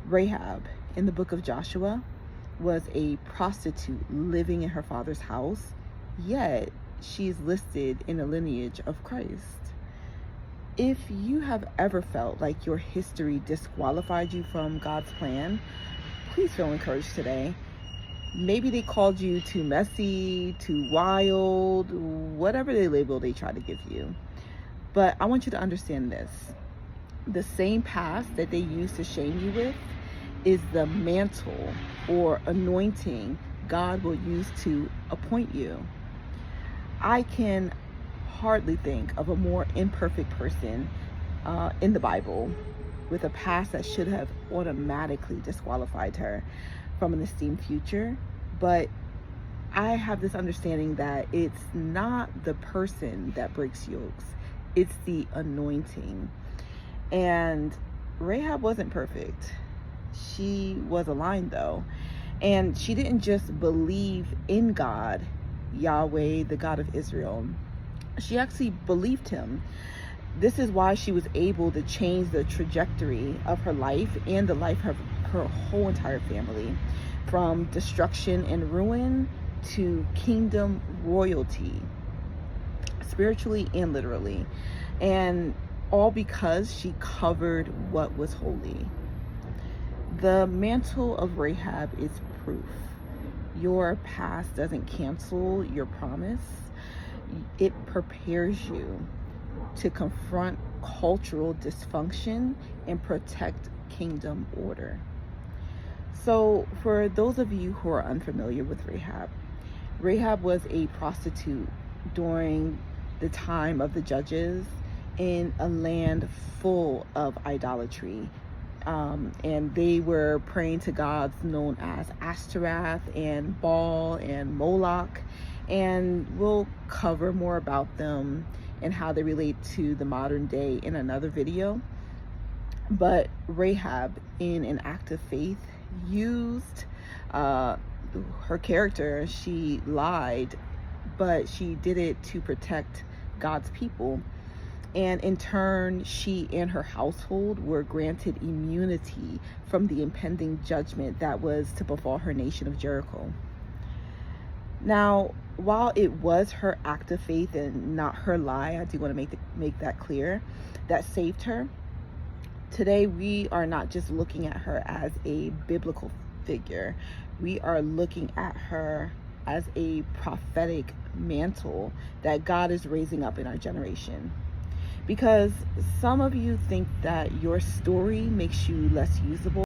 Rahab in the book of Joshua was a prostitute living in her father's house, yet she's listed in the lineage of Christ. If you have ever felt like your history disqualified you from God's plan, please feel encouraged today. Maybe they called you too messy, too wild, whatever the label they try to give you. But I want you to understand this. The same past that they use to shame you with is the mantle or anointing God will use to appoint you. I can hardly think of a more imperfect person in the Bible with a past that should have automatically disqualified her from an esteemed future. But I have this understanding that it's not the person that breaks yokes, it's the anointing. And Rahab wasn't perfect. She was aligned though. And she didn't just believe in God, Yahweh, the God of Israel. She actually believed him. This is why she was able to change the trajectory of her life and the life of her whole entire family, from destruction and ruin to kingdom royalty, spiritually and literally. And all because she covered what was holy. The mantle of Rahab is proof. Your past doesn't cancel your promise. It prepares you to confront cultural dysfunction and protect kingdom order. So for those of you who are unfamiliar with Rahab, Rahab was a prostitute during the time of the judges in a land full of idolatry. And they were praying to gods known as Ashtaroth and Baal and Moloch. And we'll cover more about them and how they relate to the modern day in another video. But Rahab, in an act of faith, used her character. She lied, but she did it to protect God's people. And in turn, she and her household were granted immunity from the impending judgment that was to befall her nation of Jericho. Now, while it was her act of faith and not her lie, I do want to make that clear, that saved her. Today, we are not just looking at her as a biblical figure. We are looking at her as a prophetic mantle that God is raising up in our generation. Because some of you think that your story makes you less usable.